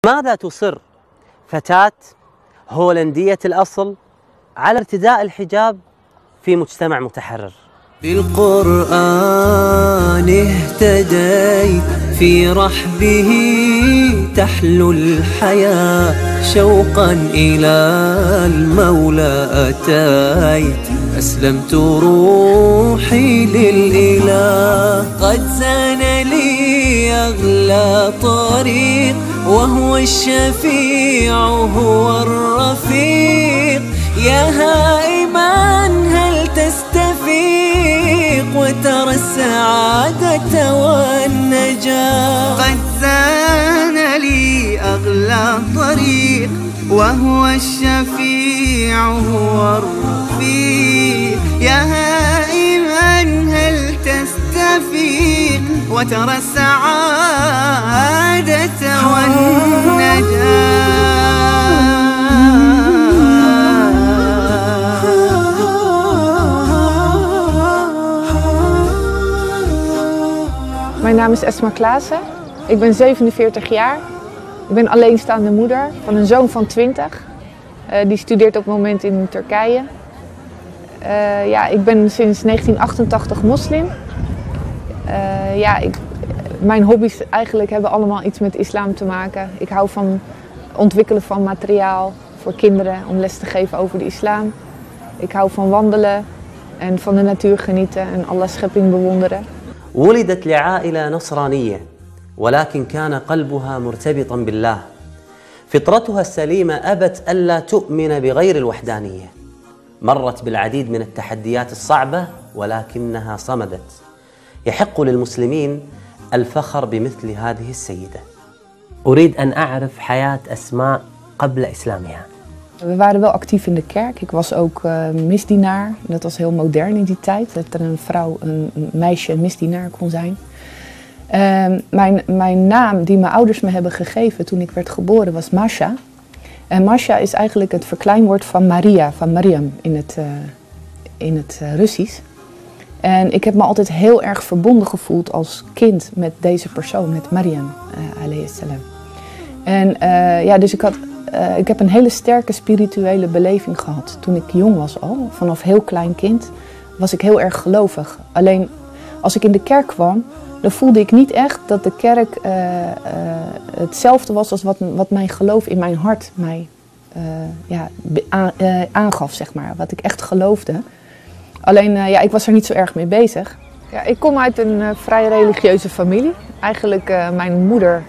ماذا تصر فتاة هولندية الأصل على ارتداء الحجاب في مجتمع متحرر؟ بالقرآن اهتديت في رحبه تحلو الحياة شوقا إلى المولى أتيت أسلمت روحي للإله قد زان لي أغلى طريق وهو الشفيع هو الرفيق يا هائما هل تستفيق وترى السعادة والنجاة قد زان لي أغلى طريق وهو الشفيع هو الرفيق يا هائما هل تستفيق وترى السعادة والنجاة. Mijn naam is Esma Klaassen. Ik ben 47 jaar. Ik ben alleenstaande moeder van een zoon van 20. Die studeert op het moment in Turkije. Ik ben sinds 1988 moslim. Mijn hobby's eigenlijk hebben allemaal iets met islam te maken. Ik hou van ontwikkelen van materiaal voor kinderen om les te geven over de islam. Ik hou van wandelen en van de natuur genieten en Allah's schepping bewonderen. ولدت لعائلة نصرانية ولكن كان قلبها مرتبطا بالله. فطرتها السليمة أبت ألا تؤمن بغير الوحدانية. مرت بالعديد من التحديات الصعبة ولكنها صمدت. يحق للمسلمين الفخر بمثل هذه السيدة. أريد أن أعرف حياة أسماء قبل إسلامها. We waren wel actief in de kerk. Ik was ook misdienaar. Dat was heel modern in die tijd. Dat er een meisje een misdienaar kon zijn. Mijn naam die mijn ouders me hebben gegeven toen ik werd geboren was Masha. En Masha is eigenlijk het verkleinwoord van Maria, van Mariam in het Russisch. En ik heb me altijd heel erg verbonden gevoeld als kind met deze persoon, met Mariam alayhi salam. En dus ik heb een hele sterke spirituele beleving gehad toen ik jong was al. Vanaf heel klein kind was ik heel erg gelovig. Alleen als ik in de kerk kwam, dan voelde ik niet echt dat de kerk hetzelfde was als wat mijn geloof in mijn hart mij aangaf, zeg maar. Wat ik echt geloofde. Alleen, ik was er niet zo erg mee bezig. Ja, ik kom uit een vrij religieuze familie. Eigenlijk, mijn moeder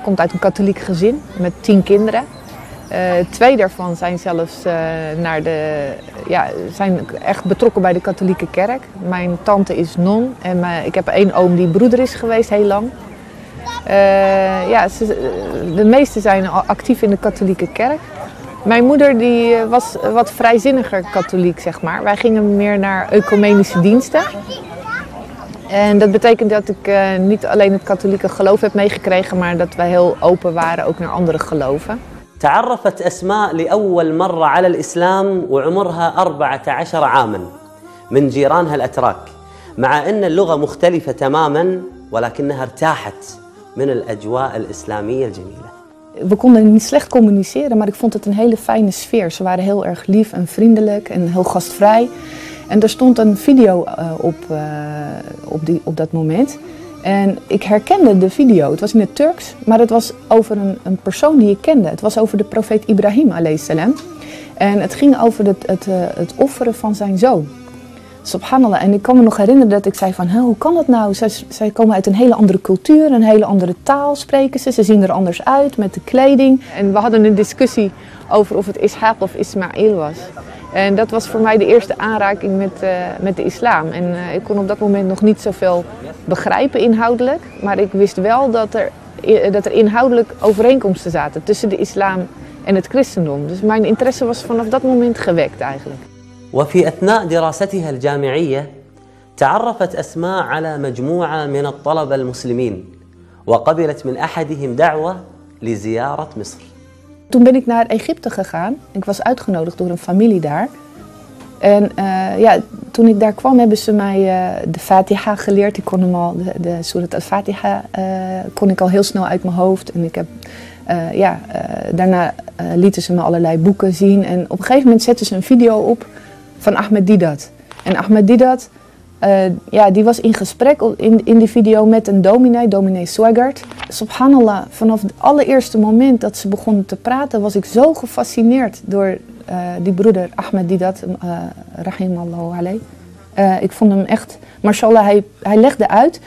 komt uit een katholiek gezin met 10 kinderen. 2 daarvan zijn zelfs zijn echt betrokken bij de katholieke kerk. Mijn tante is non en ik heb 1 oom die broeder is geweest heel lang. De meesten zijn actief in de katholieke kerk. Mijn moeder die was wat vrijzinniger katholiek, zeg maar. Wij gingen meer naar ecumenische diensten. En dat betekent dat ik niet alleen het katholieke geloof heb meegekregen, maar dat wij heel open waren ook naar andere geloven. تعرفت أسماء لأول مرة على الإسلام وعمرها 14 عاماً من جيرانها الأتراك، مع أن اللغة مختلفة تماماً ولكنها ارتاحت من الأجواء الإسلامية الجميلة. We konden niet slecht communiceren, maar ik vond het een hele fijne sfeer. Ze waren heel erg lief en vriendelijk en heel gastvrij. En er stond een video op dat moment. En ik herkende de video. Het was in het Turks, maar het was over een persoon die ik kende. Het was over de profeet Ibrahim alayhi salam. En het ging over het offeren van zijn zoon. Subhanallah. En ik kan me nog herinneren dat ik zei van, hoe kan dat nou? Zij komen uit een hele andere cultuur, een hele andere taal spreken ze. Ze zien er anders uit met de kleding. En we hadden een discussie over of het Ishaq of Ismaïl was. En dat was voor mij de eerste aanraking met de islam. En ik kon op dat moment nog niet zoveel begrijpen inhoudelijk. Maar ik wist wel dat er inhoudelijk overeenkomsten zaten tussen de islam en het christendom. Dus mijn interesse was vanaf dat moment gewekt eigenlijk. وفي أثناء دراستها الجامعية تعرفت أسماء على مجموعة من الطلبة المسلمين وقبلت من أحدهم دعوة لزيارة مصر. Toen ben ik naar Egypte gegaan. Ik was uitgenodigd door een familie daar. En ja, toen ik daar kwam hebben ze mij de Fatiha geleerd. Ik kon hem al, de Surat al-Fatiha kon ik al heel snel uit mijn hoofd. En ik heb, daarna lieten ze me allerlei boeken zien. En op een gegeven moment zetten ze een video op van Ahmed Deedat. En Ahmed Deedat, die was in gesprek in die video met een dominee Swaggart. Subhanallah, vanaf het allereerste moment dat ze begonnen te praten was ik zo gefascineerd door die broeder Ahmed Deedat, rahimallahu alayh. Ik vond hem echt, mashallah, hij legde uit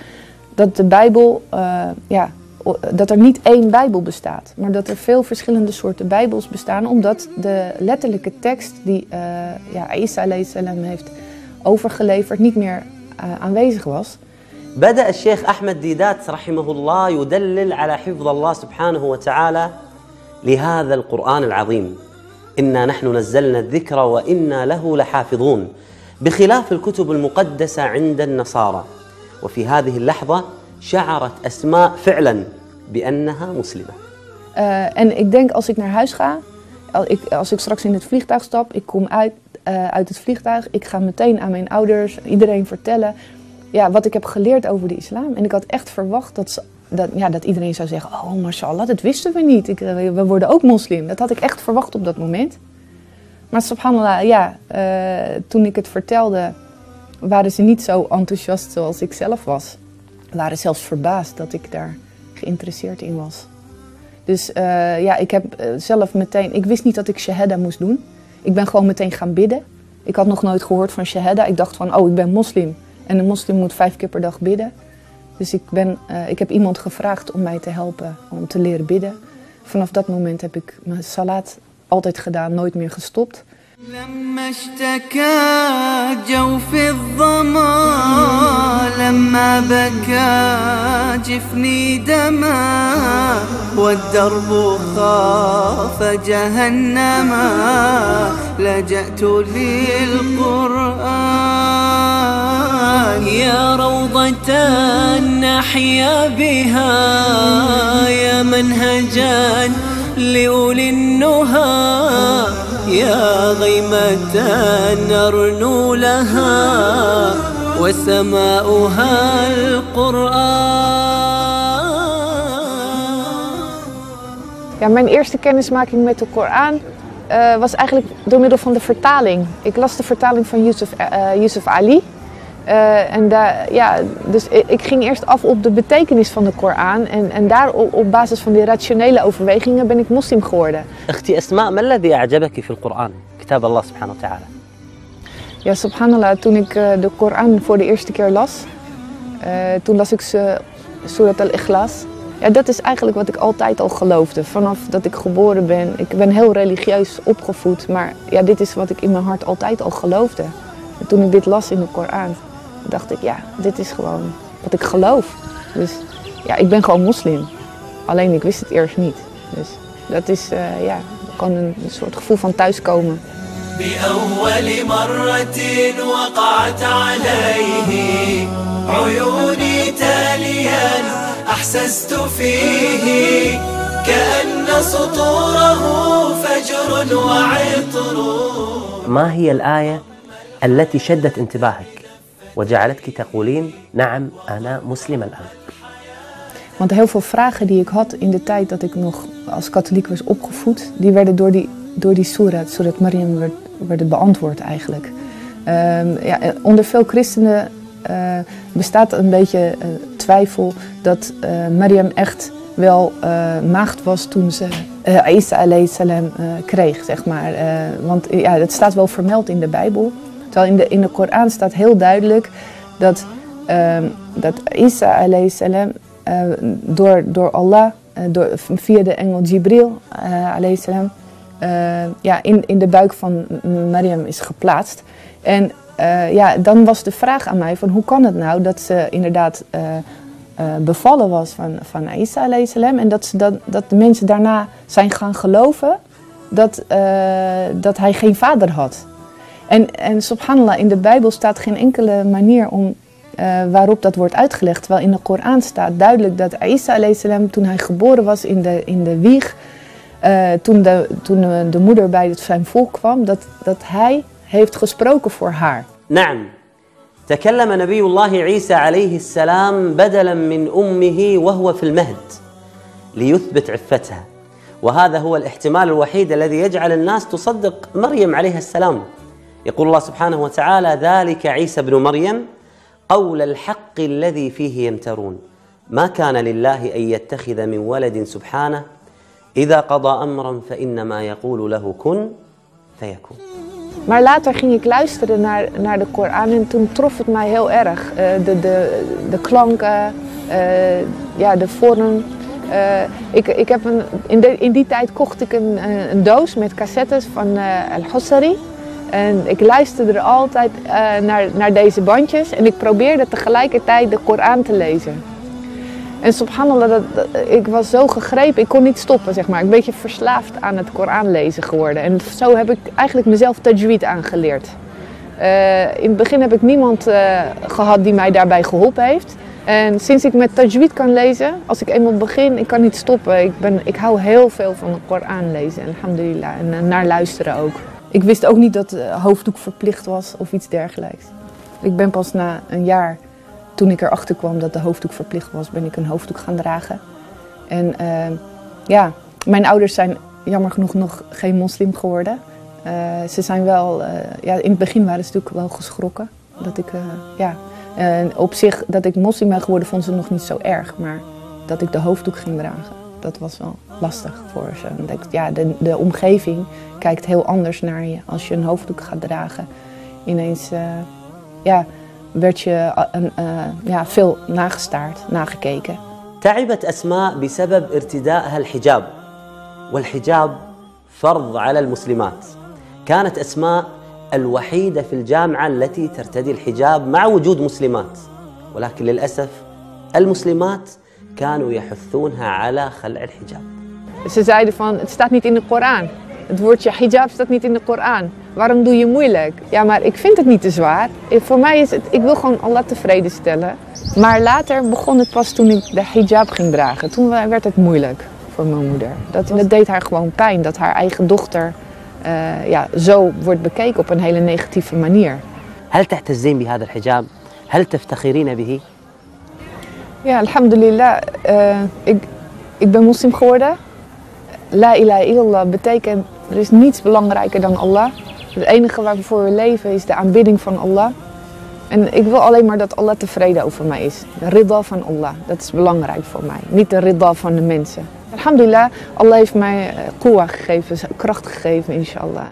dat de Bijbel, dat er niet één Bijbel bestaat, maar dat er veel verschillende soorten Bijbels bestaan, omdat de letterlijke tekst die Isa alayhi salam heeft overgeleverd niet meer aanwezig was. بدأ الشيخ أحمد ديدات رحمه الله يدلل على حفظ الله سبحانه وتعالى لهذا القرآن العظيم. إنا نحن نزلنا الذكر وإنا له لحافظون، بخلاف الكتب المقدسة عند النصارى. وفي هذه اللحظة شعرت أسماء فعلا بأنها مسلمة. En ik denk als ik naar huis ga, als ik straks in het vliegtuig stap, ik kom uit het vliegtuig, ik ga meteen aan mijn ouders, iedereen vertellen wat ik heb geleerd over de islam. En ik had echt verwacht dat iedereen zou zeggen, oh mashallah, dat wisten we niet. We worden ook moslim. Dat had ik echt verwacht op dat moment. Maar subhanallah, toen ik het vertelde, waren ze niet zo enthousiast zoals ik zelf was. Waren zelfs verbaasd dat ik daar geïnteresseerd in was. Dus ik heb zelf meteen, ik wist niet dat ik shahada moest doen. Ik ben gewoon meteen gaan bidden. Ik had nog nooit gehoord van shahada. Ik dacht van, ik ben moslim. En een moslim moet 5 keer per dag bidden. Dus ik heb iemand gevraagd om mij te helpen om te leren bidden. Vanaf dat moment heb ik mijn salat altijd gedaan, nooit meer gestopt. لما اشتكى جوفي الظما لما بكى جفني دما والدرب خاف جهنما لجأت للقرآن يا روضة نحيا بها يا منهجا لأولي النهى يا غيمة نرنو لها وسماؤها القرآن. Ja, mijn eerste kennismaking met de Koran was eigenlijk door middel van de vertaling. Ik las de vertaling van Yusuf Ali. Dus ik ging eerst af op de betekenis van de Koran en daar op basis van die rationele overwegingen ben ik moslim geworden. أختي أسماء، ما الذي أعجبك في القرآن؟ كتاب الله سبحانه وتعالى. Ja, subhanallah, toen ik de Koran voor de eerste keer las, toen las ik Surat al-Ikhlas. Ja, dat is eigenlijk wat ik altijd al geloofde, vanaf dat ik geboren ben. Ik ben heel religieus opgevoed, maar ja, dit is wat ik in mijn hart altijd al geloofde. En toen ik dit las in de Koran, dacht ik, dit is gewoon wat ik geloof. Dus ik ben gewoon moslim. Alleen ik wist het eerst niet. Dus dat is gewoon een soort gevoel van thuiskomen. بأول مرة وقعت عليه عيوني تاليا أحسست فيه كأن سطوره فجر وعطر. ما هي الآية التي شدت انتباهك وجعلتك تقولين نعم أنا مسلم الآن؟ Want heel veel vragen die ik had in de tijd dat ik nog als katholiek was opgevoed, die werden door die Surat Maryam werden beantwoord eigenlijk. Onder veel christenen bestaat een beetje twijfel dat Maryam echt wel maagd was toen ze Isa alayhi salam kreeg, zeg maar. Want het staat wel vermeld in de Bijbel. Terwijl in de Koran staat heel duidelijk dat Isa alayhi salam door Allah, via de engel Jibril alayhi salam, in de buik van Maryam is geplaatst. En dan was de vraag aan mij van hoe kan het nou dat ze inderdaad bevallen was van Isa alayhi salam en dat de mensen daarna zijn gaan geloven dat hij geen vader had. En subhanallah, in de Bijbel staat geen enkele manier waarop dat wordt uitgelegd. Terwijl in de Koran staat duidelijk dat Isa alayhi salam, toen hij geboren was in de wieg, toen de moeder bij zijn volk kwam, dat hij heeft gesproken voor haar. نعم تكلم نبي الله عيسى عليه السلام بدلا من أمه وهو في المهد ليثبت عفتها، وهذا هو الاحتمال الوحيد الذي يجعل الناس تصدق مريم عليها السلام. يقول الله سبحانه وتعالى: ذلك عيسى ابن مريم قول الحق الذي فيه يمترون ما كان لله أن يتخذ من ولد سبحانه إذا قضى أمرا فإنما يقول له كن فيكون. Maar later ging ik luisteren naar de Koran en toen trof het mij heel erg. De klanken, de vorm. Ik heb in die tijd kocht ik een doos met cassettes van Al-Husari. En ik luisterde er altijd naar deze bandjes en ik probeerde tegelijkertijd de Koran te lezen. En subhanallah, ik was zo gegrepen, ik kon niet stoppen, zeg maar. Ik ben een beetje verslaafd aan het Koran lezen geworden. En zo heb ik eigenlijk mezelf tajweed aangeleerd. In het begin heb ik niemand gehad die mij daarbij geholpen heeft. En sinds ik met tajweed kan lezen, als ik eenmaal begin, ik kan niet stoppen. Ik hou heel veel van de Koran lezen, alhamdulillah, en naar luisteren ook. Ik wist ook niet dat hoofddoek verplicht was of iets dergelijks. Ik ben pas na een jaar, toen ik erachter kwam dat de hoofddoek verplicht was, ben ik een hoofddoek gaan dragen. En mijn ouders zijn jammer genoeg nog geen moslim geworden. Ze zijn wel, in het begin waren ze natuurlijk wel geschrokken. Dat ik, op zich, dat ik moslim ben geworden, vonden ze nog niet zo erg. Maar dat ik de hoofddoek ging dragen, dat was wel lastig voor ze. De omgeving kijkt heel anders naar je als je een hoofddoek gaat dragen. Ineens, werd je veel nagestaard, nagekeken. تعبت أسماء بسبب ارتدائها الحجاب، والحجاب فرض على المسلمات. كانت أسماء الوحيدة في الجامعة التي ترتدي الحجاب مع وجود مسلمات، ولكن للأسف المسلمات كانوا يحثونها على خلع الحجاب. Ze zeiden van, het staat niet in de Koran. Het woordje hijab staat niet in de Koran. Waarom doe je moeilijk? Ja, maar ik vind het niet te zwaar. Voor mij is het, ik wil gewoon Allah tevreden stellen. Maar later begon het pas toen ik de hijab ging dragen. Toen werd het moeilijk voor mijn moeder. Dat deed haar gewoon pijn, dat haar eigen dochter zo wordt bekeken op een hele negatieve manier. هل تحتزين بهذا الحجاب؟ هل تفتخرين به؟ Ja, alhamdulillah. Ik ben moslim geworden. La ilaha illallah betekent, er is niets belangrijker dan Allah. Het enige waarvoor we leven is de aanbidding van Allah. En ik wil alleen maar dat Allah tevreden over mij is. De ridda van Allah, dat is belangrijk voor mij. Niet de ridda van de mensen. Alhamdulillah, Allah heeft mij quwwa gegeven, kracht gegeven, inshallah.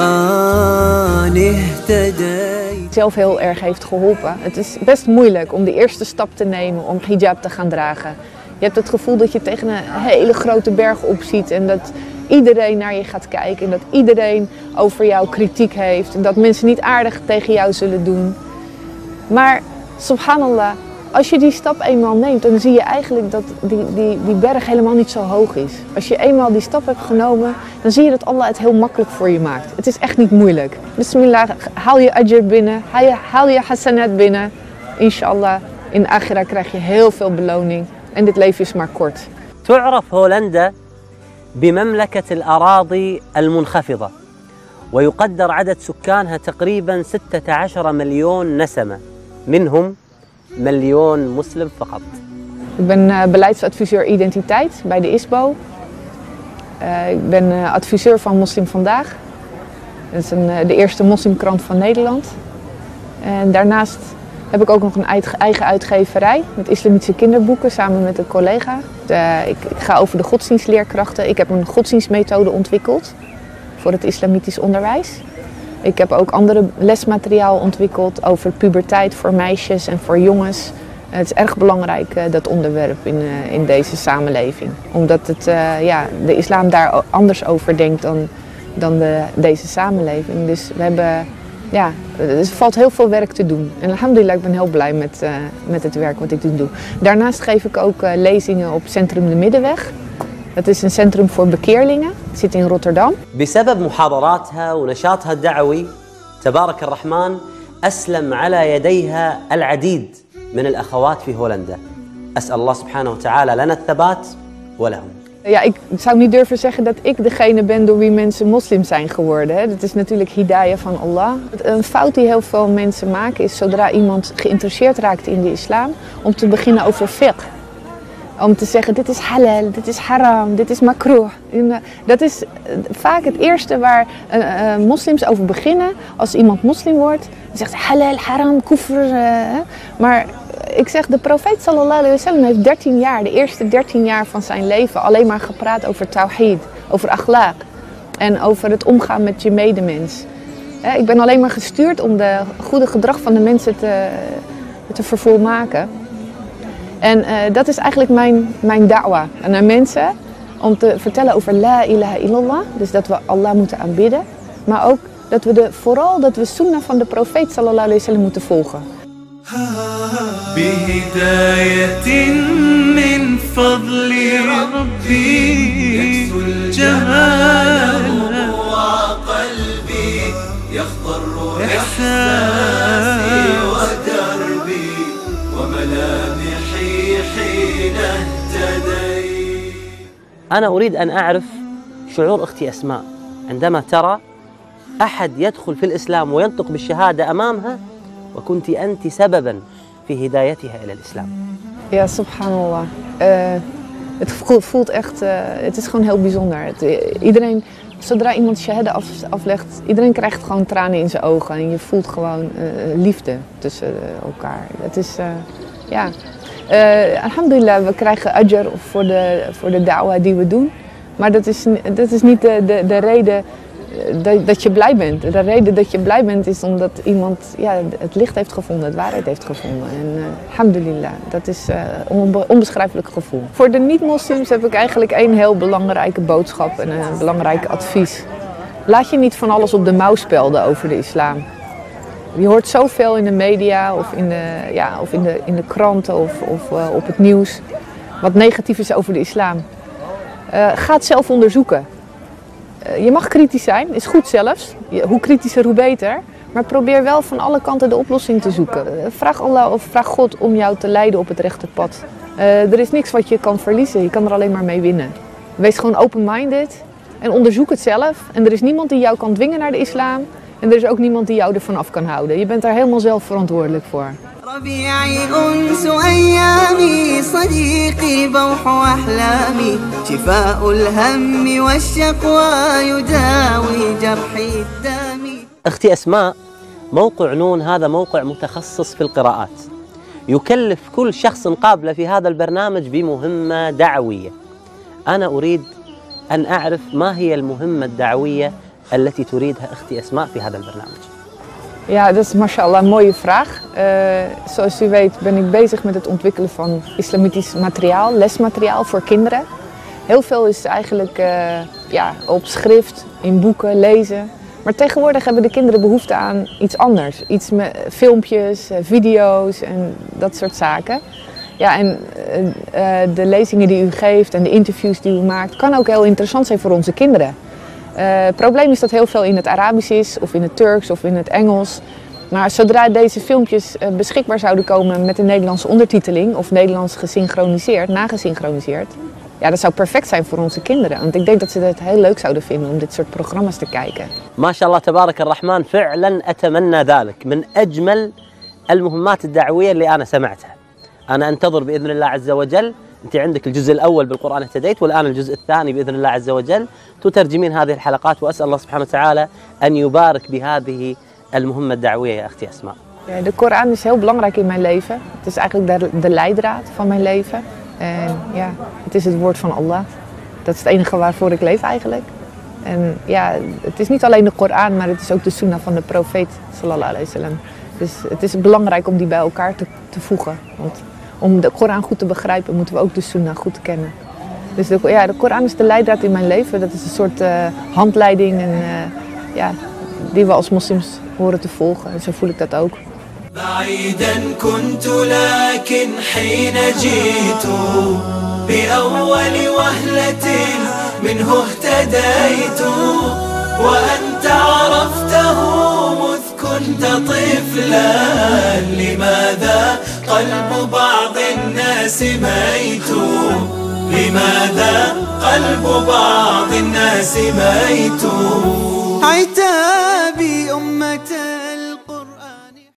بالقرآن اهتديت. Zelf heel erg heeft geholpen. Het is best moeilijk om de eerste stap te nemen om hijab te gaan dragen. Je hebt het gevoel dat je tegen een hele grote berg opziet en dat iedereen naar je gaat kijken en dat iedereen over jou kritiek heeft en dat mensen niet aardig tegen jou zullen doen. Maar subhanallah, als je die stap eenmaal neemt, dan zie je eigenlijk dat die berg helemaal niet zo hoog is. Als je eenmaal die stap hebt genomen, dan zie je dat Allah het heel makkelijk voor je maakt. Het is echt niet moeilijk. Bismillah, haal je ajr binnen, haal je hasanat binnen. Inshallah, in akhira krijg je heel veel beloning. En dit leven is maar kort. تعرف هولندا بمملكة الأراضي المنخفضة ويقدر عدد سكانها تقريبا 16 مليون نسمة منهم مليون مسلم فقط. Ik ben beleidsadviseur identiteit bij de ISBO. Ik ben adviseur van Moslim Vandaag. Dat is de eerste moslimkrant van Nederland. En daarnaast heb ik ook nog een eigen uitgeverij met islamitische kinderboeken samen met een collega. Ik ga over de godsdienstleerkrachten. Ik heb een godsdienstmethode ontwikkeld voor het islamitisch onderwijs. Ik heb ook andere lesmateriaal ontwikkeld over puberteit voor meisjes en voor jongens. Het is erg belangrijk, dat onderwerp in deze samenleving. Omdat de islam daar anders over denkt dan deze samenleving. Dus we hebben, er valt heel veel werk te doen. En alhamdulillah, ik ben heel blij met het werk wat ik nu doe. Daarnaast geef ik ook lezingen op Centrum de Middenweg. Dat is een centrum voor bekeerlingen. zit in Rotterdam. بسبب محاضراتها ونشاطها الدعوي تبارك الرحمن أسلم على يديها العديد من الأخوات في هولندا. أسأل الله سبحانه وتعالى لنا الثبات ولهم. Ja, ik zou niet durven zeggen dat ik degene ben door wie mensen moslim zijn geworden. Hè. Dat is natuurlijk hidayah van Allah. Een fout die heel veel mensen maken is zodra iemand geïnteresseerd raakt in de islam, om te beginnen over fiqh. Om te zeggen dit is halal, dit is haram, dit is makruh. Dat is vaak het eerste waar moslims over beginnen. Als iemand moslim wordt, dan zegt halal, haram, kufr. Maar ik zeg, de profeet sallallahu alaihi wasallam heeft 13 jaar, de eerste 13 jaar van zijn leven alleen maar gepraat over tawhid, over akhlaq en over het omgaan met je medemens. Ik ben alleen maar gestuurd om de goede gedrag van de mensen te vervolmaken. En dat is eigenlijk mijn da'wa naar mensen, om te vertellen over la ilaha illallah, dus dat we Allah moeten aanbidden, maar ook dat we vooral dat we sunnah van de profeet sallallahu alaihi wasallam moeten volgen. بهداية من فضل ربي يكسو الجمال وقلبي يخضر إحساسي ودربي وملامحي حين اهتديت. أنا أريد أن أعرف شعور أختي أسماء عندما ترى أحد يدخل في الإسلام وينطق بالشهادة أمامها وكنت أنت سبباً في هدايتها إلى الإسلام. Ja, subhanallah. Het voelt echt, het is gewoon heel bijzonder. Iedereen, zodra iemand shahada aflegt, iedereen krijgt gewoon tranen in zijn ogen. En je voelt gewoon liefde tussen elkaar. Het is, ja. Alhamdulillah, we krijgen ajr voor de da'wah die we doen. Maar dat is niet de reden dat je blij bent. De reden dat je blij bent is omdat iemand het licht heeft gevonden, het waarheid heeft gevonden. En alhamdulillah, dat is een onbeschrijfelijk gevoel. Voor de niet-moslims heb ik eigenlijk één heel belangrijke boodschap en een belangrijk advies. Laat je niet van alles op de mouw spelden over de islam. Je hoort zoveel in de media of in de kranten of op het nieuws wat negatief is over de islam. Ga het zelf onderzoeken. Je mag kritisch zijn, is goed zelfs. Hoe kritischer, hoe beter. Maar probeer wel van alle kanten de oplossing te zoeken. Vraag Allah of vraag God om jou te leiden op het rechte pad. Er is niks wat je kan verliezen, je kan er alleen maar mee winnen. Wees gewoon open-minded en onderzoek het zelf. En er is niemand die jou kan dwingen naar de islam. En er is ook niemand die jou ervan af kan houden. Je bent daar helemaal zelf verantwoordelijk voor. ربيعي أنس أيامي صديقي بوح أحلامي شفاء الهم والشقوى يداوي جرحي الدامي. أختي أسماء، موقع نون هذا موقع متخصص في القراءات، يكلف كل شخص قابل في هذا البرنامج بمهمة دعوية. أنا أريد أن أعرف ما هي المهمة الدعوية التي تريدها أختي أسماء في هذا البرنامج. Ja, dat is mashallah een mooie vraag. Zoals u weet ben ik bezig met het ontwikkelen van islamitisch materiaal, lesmateriaal voor kinderen. Heel veel is eigenlijk op schrift, in boeken, lezen. Maar tegenwoordig hebben de kinderen behoefte aan iets anders. Iets met filmpjes, video's en dat soort zaken. Ja, en de lezingen die u geeft en de interviews die u maakt, kan ook heel interessant zijn voor onze kinderen. Het probleem is dat heel veel in het Arabisch is, of in het Turks, of in het Engels. Maar zodra deze filmpjes beschikbaar zouden komen met een Nederlandse ondertiteling, of Nederlands gesynchroniseerd, nagesynchroniseerd, ja, dat zou perfect zijn voor onze kinderen. Want ik denk dat ze het heel leuk zouden vinden om dit soort programma's te kijken. ما شاء الله تبارك الرحمن، فعلا أتمنى ذلك. من أجمل المهمات الدعوية اللي أنا سمعتها. أنا أنتظر بإذن الله عز وجل. أنت عندك الجزء الأول بالقرآن اهتديت، والآن الجزء الثاني بإذن الله عز وجل تترجمين هذه الحلقات، وأسأل الله سبحانه وتعالى أن يبارك بهذه المهمة الدعوية يا أختي أسماء. Ja, de Koran is heel belangrijk in mijn leven. Het is eigenlijk de leidraad van mijn leven. En ja, het is het woord van Allah. Dat is het enige waarvoor ik leef eigenlijk. En ja, het is niet alleen de Koran, maar het is ook de sunnah van de profeet sallallahu alaihi wasallam. Dus het is belangrijk om die bij elkaar te voegen. Want om de Koran goed te begrijpen, moeten we ook de sunnah goed kennen. Dus de Koran is de leidraad in mijn leven. Dat is een soort handleiding en, die we als moslims horen te volgen. En zo voel ik dat ook. بعيدا كنت لكن حين جئت بأول وهلة منه اهتديت، وأنت عرفته مذ كنت طفلا. لماذا قلب بعض الناس ميت؟ لماذا قلب بعض الناس ميت؟